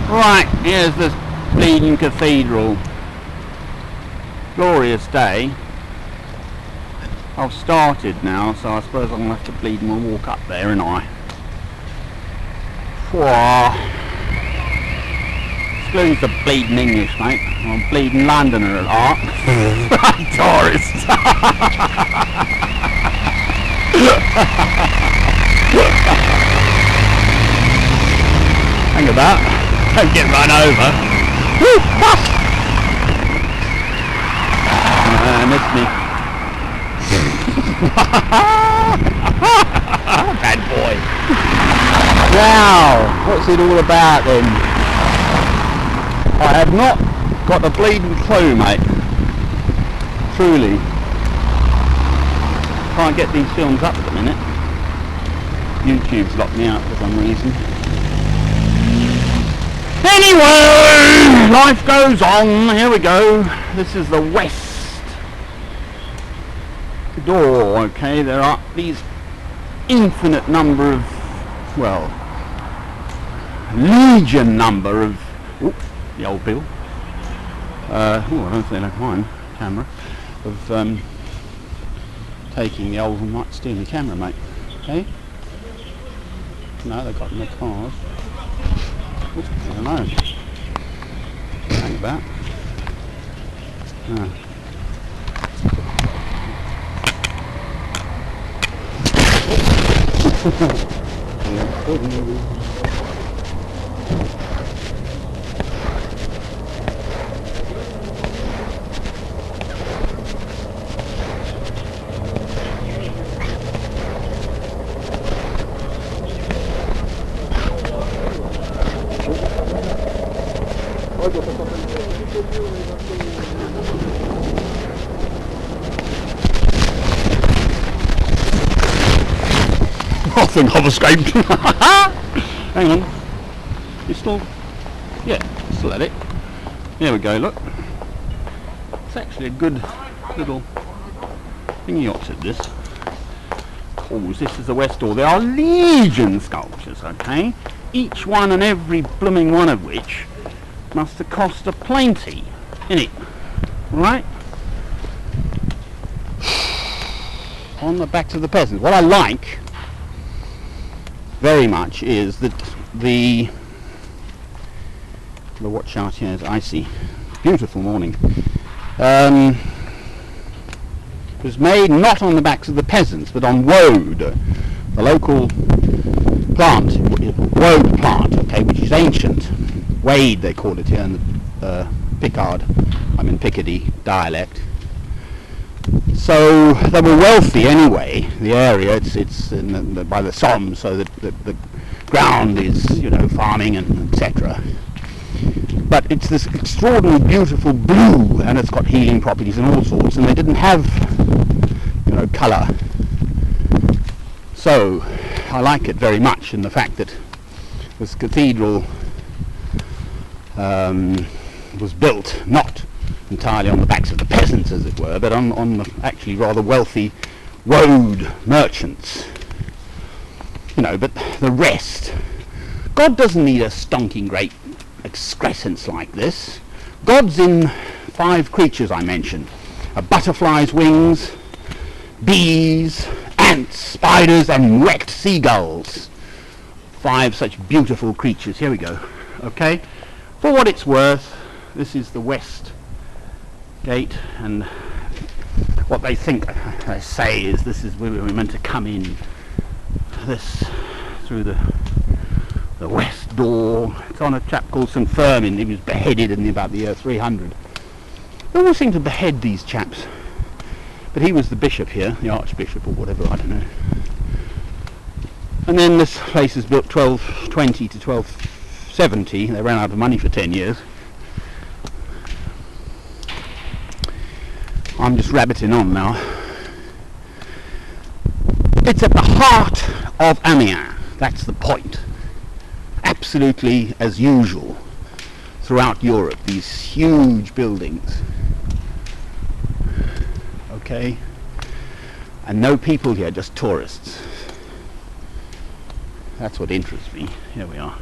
Right, here's this bleeding cathedral. Glorious day. I've started now, so I suppose I'm going to have to bleeding walk up there, ain't I? Whoa. Excuse the bleeding English, mate. I'm a bleeding Londoner at heart. Tourist. Think of that. Don't get run over. Missed me. Bad boy. Now, what's it all about then? I have not got a bleeding clue, mate. Truly. Can't get these films up at the minute. YouTube's locked me out for some reason. Anyway, life goes on. Here we go. This is the west door. Okay, there are these infinite number of, well, legion number of, the old bill. I don't think I mind camera of taking the old and might steal the camera, mate. Okay. No, they've got in the cars. I don't know. Hang about. I think I've escaped. Hang on. You still? Yeah, still at it. There we go, look. It's actually a good little thingy opposite this. Calls this is the west door. There are legion sculptures, okay? Each one and every blooming one of which must have cost a plenty, innit? Right? On the backs of the peasants. What I like very much is that the watch out here is icy. Beautiful morning. Was made not on the backs of the peasants but on woad, the local plant, woad plant, okay, which is ancient. Wade they call it here in the Picardy dialect. So they were wealthy anyway. The area, it's by the Somme, so that the ground is, farming and etc. But it's this extraordinarily beautiful blue, and it's got healing properties and all sorts. And they didn't have, colour. So I like it very much in the fact that this cathedral was built not entirely on the backs of the peasants, as it were, but on the actually rather wealthy road merchants. But the rest, God doesn't need a stonking great excrescence like this. God's in 5 creatures I mentioned: a butterfly's wings, bees, ants, spiders, and wrecked seagulls. 5 such beautiful creatures. Here we go. Okay, for what it's worth, this is the west gate, and what they say is this is where we're meant to come in, this through the west door. It's on a chap called St. Firmin. He was beheaded in about the year 300. They always seem to behead these chaps, but he was the bishop here, the archbishop or whatever, I don't know. And then this place is built 1220 to 1270. They ran out of money for 10 years. I'm just rabbiting on now. It's at the heart of Amiens. That's the point. Absolutely as usual throughout Europe, these huge buildings. Okay? And no people here, just tourists. That's what interests me. Here we are.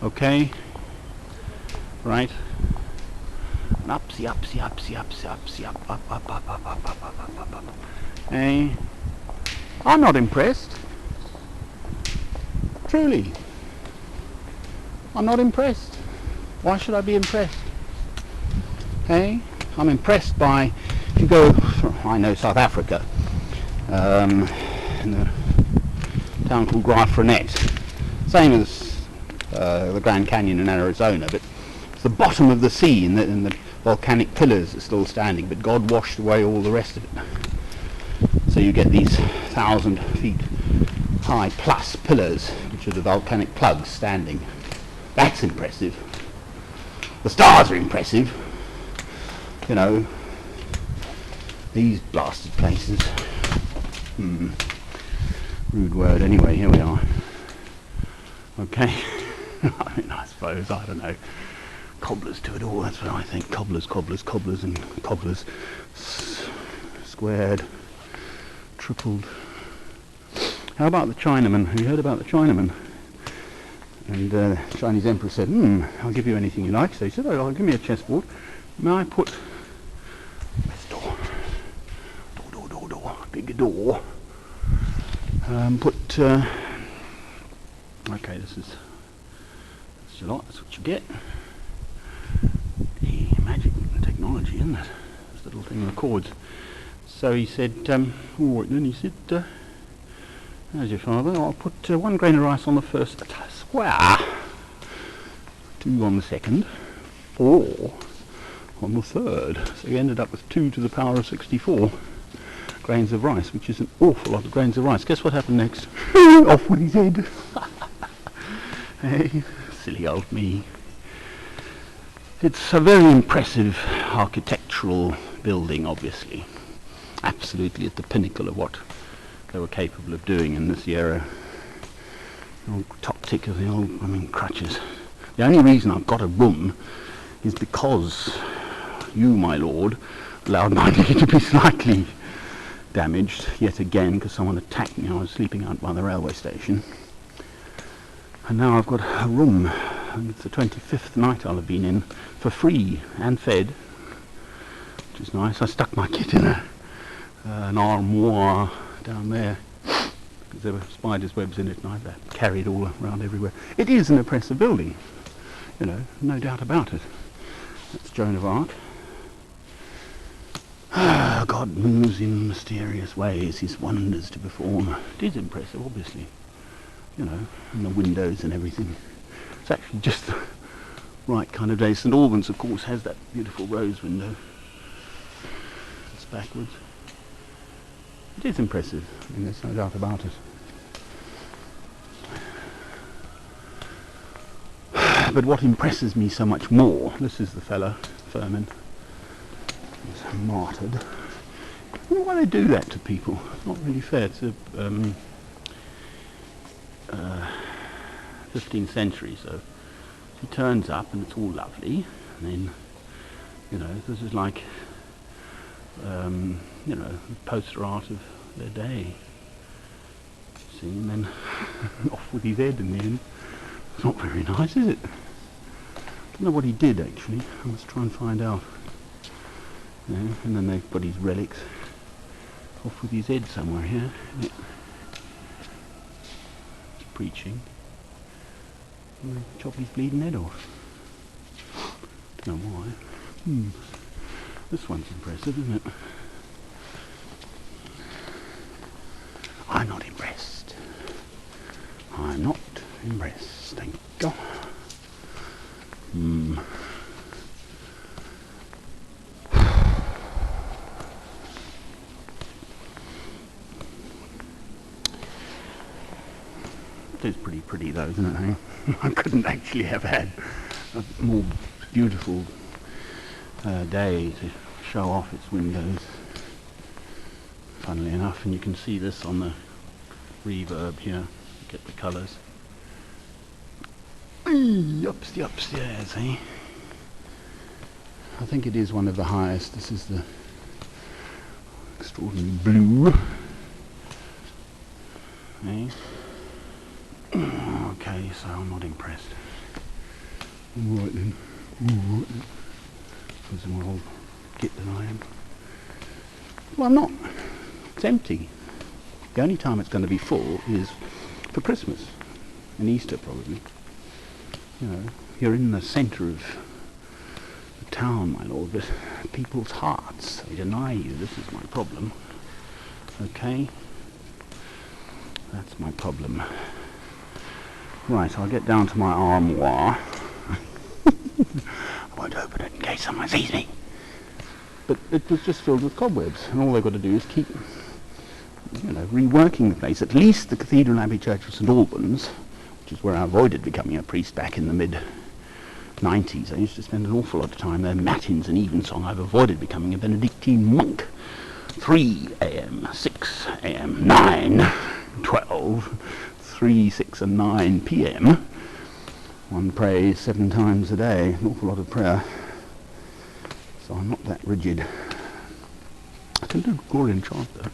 Okay? right? And upsy, upsy, upsy, upsy, upsy, up, up, up, up, up, up, up, up, up, up, up. Hey, I'm not impressed. Truly. I'm not impressed. Why should I be impressed? Hey, I'm impressed by, if you go, I know South Africa, in a town called Graaff-Reinet, same as the Grand Canyon in Arizona, but it's the bottom of the sea and the volcanic pillars are still standing, but God washed away all the rest of it. So you get these 1,000 feet high plus pillars, which are the volcanic plugs standing. That's impressive. The stars are impressive. You know, these blasted places. Rude word anyway, here we are. Okay. I mean, I suppose, I don't know, cobblers to it all, that's what I think. Cobblers, cobblers, cobblers and cobblers. Squared, tripled. How about the Chinaman? Have you heard about the Chinaman? And the Chinese emperor said, I'll give you anything you like. So he said, oh, give me a chessboard. May I put... Where's the door? Door. Big door. Okay, this is a lot. That's what you get. The magic technology, isn't it? This little thing records. So he said, all right then, he said, how's your father? I'll put 1 grain of rice on the first square, 2 on the second, 4 on the third. So he ended up with 2 to the power of 64 grains of rice, which is an awful lot of grains of rice. Guess what happened next? Off with his head. Hey, silly old me. It's a very impressive architectural building, obviously. Absolutely at the pinnacle of what they were capable of doing in this era. The old top tick of the old, crutches. The only reason I've got a room is because you, my lord, allowed my knee to be slightly damaged yet again because someone attacked me. I was sleeping out by the railway station. And now I've got a room, and it's the 25th night I'll have been in for free and fed, which is nice. I stuck my kit in an armoire down there because there were spiders' webs in it, and I've carried all around everywhere. It is an impressive building, you know, no doubt about it. That's Joan of Arc. God moves in mysterious ways, his wonders to perform. It is impressive, obviously, you know, and the windows and everything. It's actually just the right kind of day. St Albans, of course, has that beautiful rose window. It's backwards. It is impressive, I mean, there's no doubt about it. But what impresses me so much more, this is the fella, Furman. He's martyred. I don't know why they do that to people. It's not really fair. It's a 15th century, so he turns up and it's all lovely, and then, you know, this is like, you know, poster art of their day. See, and then off with his head in the end. It's not very nice, is it? I don't know what he did actually. I must try and find out. Yeah, and then they've got his relics off with his head somewhere here. Yeah. He's preaching. And they chop his bleeding head off. Don't know why. This one's impressive, isn't it? I'm not impressed. I'm not impressed, thank God. It is pretty pretty though, isn't it? Eh? I couldn't actually have had a more beautiful day to show off its windows, funnily enough, and you can see this on the reverb here. Get the colours. Upstairs, eh? I think it is one of the highest. This is the extraordinary blue. Eh? Okay, so I'm not impressed. Alright then. There's more old git than I am. Well, I'm not. It's empty. The only time it's going to be full is for Christmas and Easter, probably. You know, you're in the centre of the town, my lord, but people's hearts, they deny you. This is my problem. Okay? That's my problem. Right, I'll get down to my armoire. I won't open it in case someone sees me. But it was just filled with cobwebs, and all they've got to do is keep, you know, reworking the place. At least the Cathedral Abbey Church of St Albans, which is where I avoided becoming a priest back in the mid-90s. I used to spend an awful lot of time there, matins and evensong. I've avoided becoming a Benedictine monk. 3 a.m., 6 a.m., 9, 12, 3, 6 and 9 p.m. One prays 7 times a day, an awful lot of prayer. So I'm not that rigid. I can do a Gregorian chant though.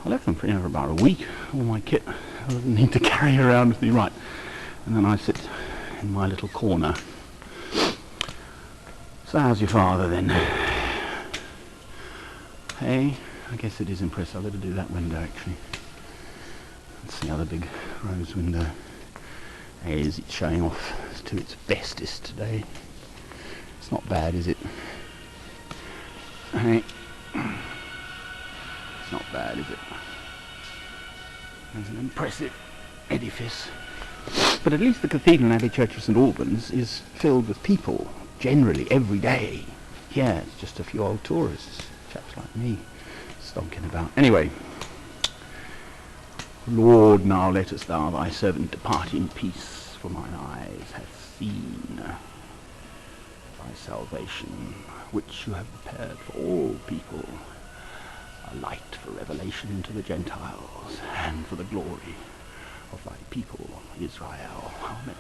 I left them for about a week, all my kit. I didn't need to carry around with me, right. And then I sit in my little corner. So how's your father then? Hey, I guess it is impressive. I better do that window actually. That's the other big rose window. Hey, is it showing off to its bestest today? It's not bad, is it? Hey. It's not bad, is it? It's an impressive edifice. But at least the Cathedral Abbey Church of St Albans is filled with people, generally, every day. Here, it's just a few old tourists, chaps like me, stonking about. Anyway, Lord, now lettest thou thy servant depart in peace, for mine eyes have seen thy salvation, which you have prepared for all people, a light for revelation to the Gentiles, and for the glory of thy people Israel. Amen.